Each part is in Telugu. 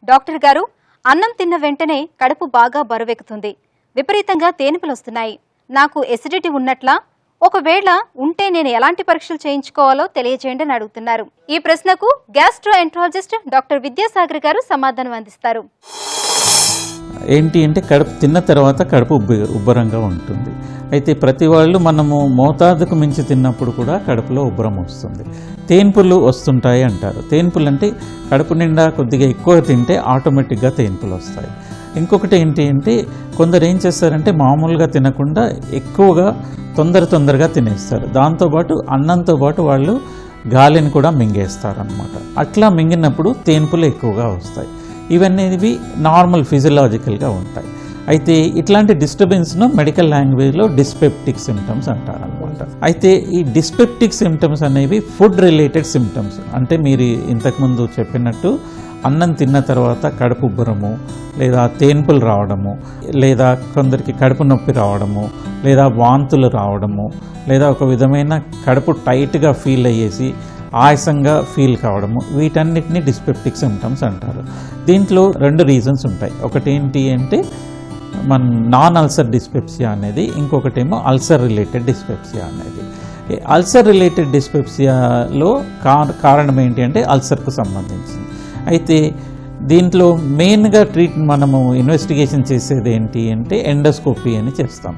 డాక్టర్ గారు, అన్నం తిన్న వెంటనే కడుపు బాగా బరువెక్కుతుంది, విపరీతంగా తేనిపులు వస్తున్నాయి. నాకు ఎసిడిటీ ఉన్నట్లా? ఒకవేళ ఉంటే నేను ఎలాంటి పరీక్షలు చేయించుకోవాలో తెలియజేయండి అని అడుగుతున్నారు. ఈ ప్రశ్నకు గ్యాస్ట్రోఎంట్రాలజిస్ట్ డాక్టర్ విద్యాసాగర్ గారు సమాధానం అందిస్తారు. ఏంటి అంటే కడుపు తిన్న తర్వాత కడుపు ఉబ్బరంగా ఉంటుంది. అయితే ప్రతి వాళ్ళు మనము మోతాదుకు మించి తిన్నప్పుడు కూడా కడుపులో ఉబ్బరం వస్తుంది. తేన్పులు వస్తుంటాయి అంటారు. తేన్పులు అంటే కడుపు నిండా కొద్దిగా ఎక్కువ తింటే ఆటోమేటిక్గా తేన్పులు వస్తాయి. ఇంకొకటి ఏంటి అంటే కొందరు ఏం చేస్తారంటే మామూలుగా తినకుండా ఎక్కువగా తొందరగా తినేస్తారు. దాంతోపాటు అన్నంతో పాటు వాళ్ళు గాలిని కూడా మింగేస్తారనమాట. అట్లా మింగినప్పుడు తేన్పులు ఎక్కువగా వస్తాయి. ఇవన్నీ నార్మల్ ఫిజియలాజికల్గా ఉంటాయి. అయితే ఇట్లాంటి డిస్టర్బెన్స్ను మెడికల్ లాంగ్వేజ్లో డిస్పెప్టిక్ సిమ్టమ్స్ అంటారనమాట. అయితే ఈ డిస్పెప్టిక్ సిమ్టమ్స్ అనేవి ఫుడ్ రిలేటెడ్ సిమ్టమ్స్. అంటే మీరు ఇంతకుముందు చెప్పినట్టు అన్నం తిన్న తర్వాత కడుపు ఉబ్బరము, లేదా తేన్పులు రావడము, లేదా కొందరికి కడుపు నొప్పి రావడము, లేదా వాంతులు రావడము, లేదా ఒక విధమైన కడుపు టైట్గా ఫీల్ అయ్యేసి ఆయాసంగా ఫీల్ కావడము, వీటన్నిటిని డిస్పెప్టిక్ సిమ్టమ్స్ అంటారు. దీంట్లో 2 రీజన్స్ ఉంటాయి. ఒకటి ఏంటి అంటే మన నాన్ అల్సర్ డిస్పెప్సియా అనేది, ఇంకొకటేమో అల్సర్ రిలేటెడ్ డిస్పెప్సియా అనేది. అల్సర్ రిలేటెడ్ డిస్పెప్సియాలో కారణం ఏంటి అంటే అల్సర్కు సంబంధించింది. అయితే దీంట్లో మెయిన్గా మనము ఇన్వెస్టిగేషన్ చేసేది ఏంటి అంటే ఎండోస్కోపీ అని చేస్తాం.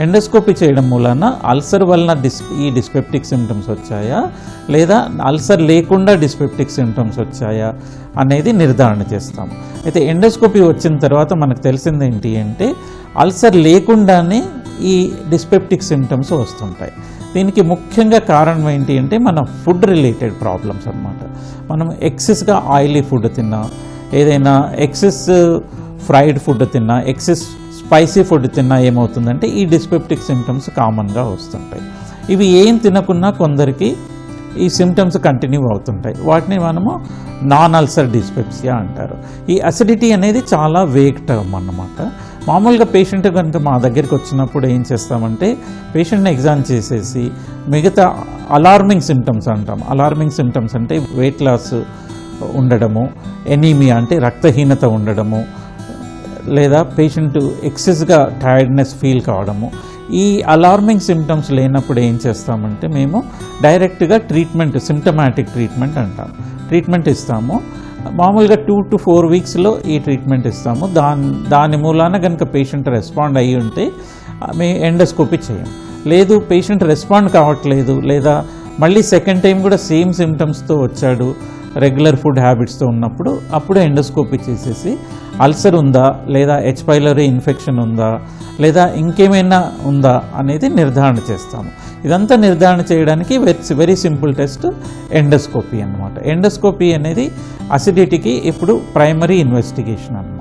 ఎండోస్కోపీ చేయడం మూలన అల్సర్ వలన ఈ డిస్పెప్టిక్ సిమ్టమ్స్ వచ్చాయా, లేదా అల్సర్ లేకుండా డిస్పెప్టిక్ సిమ్టమ్స్ వచ్చాయా అనేది నిర్ధారణ చేస్తాం. అయితే ఎండోస్కోపీ వచ్చిన తర్వాత మనకు తెలిసింది ఏంటి అంటే అల్సర్ లేకుండానే ఈ డిస్పెప్టిక్ సిమ్టమ్స్ వస్తుంటాయి. దీనికి ముఖ్యంగా కారణం ఏంటి అంటే మన ఫుడ్ రిలేటెడ్ ప్రాబ్లమ్స్ అన్నమాట. మనం ఎక్సెస్గా ఆయిలీ ఫుడ్ తిన్నా, ఏదైనా ఎక్సెస్ ఫ్రైడ్ ఫుడ్ తిన్నా, ఎక్సెస్ స్పైసీ ఫుడ్ తిన్నా ఏమవుతుందంటే ఈ డిస్పెప్టిక్ సిమ్టమ్స్ కామన్గా వస్తుంటాయి. ఇవి ఏం తినకున్నా కొందరికి ఈ సిమ్టమ్స్ కంటిన్యూ అవుతుంటాయి. వాటిని మనము నాన్ అల్సర్ డిస్పెప్సియా అంటారు. ఈ అసిడిటీ అనేది చాలా వేగ్ టర్మ్ అన్నమాట. మామూలుగా పేషెంట్ కనుక మా దగ్గరికి వచ్చినప్పుడు ఏం చేస్తామంటే పేషెంట్ని ఎగ్జామిన్ చేసేసి మిగతా అలార్మింగ్ సిమ్టమ్స్ అంటాం. అలార్మింగ్ సిమ్టమ్స్ అంటే వెయిట్ లాస్ ఉండడము, ఎనీమియా అంటే రక్తహీనత ఉండడము, లేదా పేషెంట్ ఎక్సెస్గా టైర్డ్నెస్ ఫీల్ కావడము, ఈ అలార్మింగ్ సిమ్టమ్స్ లేనప్పుడు ఏం చేస్తామంటే మేము డైరెక్ట్గా ట్రీట్మెంట్, సిమ్టమాటిక్ ట్రీట్మెంట్ అంటాం, ట్రీట్మెంట్ ఇస్తాము. మామూలుగా 2 to 4 వీక్స్లో ఈ ట్రీట్మెంట్ ఇస్తాము. దాని మూలాన కనుక పేషెంట్ రెస్పాండ్ అయ్యి ఉంటే మేము ఎండోస్కోపీ చేయం. లేదు పేషెంట్ రెస్పాండ్ కావట్లేదు, లేదా మళ్ళీ సెకండ్ టైం కూడా సేమ్ సిమ్టమ్స్తో వచ్చాడు, రెగ్యులర్ ఫుడ్ హ్యాబిట్స్తో ఉన్నప్పుడు అప్పుడు ఎండోస్కోపీ చేసేసి అల్సర్ ఉందా, లేదా హెచ్ పైలోరీ ఇన్ఫెక్షన్ ఉందా, లేదా ఇంకేమైనా ఉందా అనేది నిర్ధారణ చేస్తాము. ఇదంతా నిర్ధారణ చేయడానికి వెరీ సింపుల్ టెస్ట్ ఎండోస్కోపీ అన్నమాట. ఎండోస్కోపీ అనేది అసిడిటీకి ఇప్పుడు ప్రైమరీ ఇన్వెస్టిగేషన్ అన్నమాట.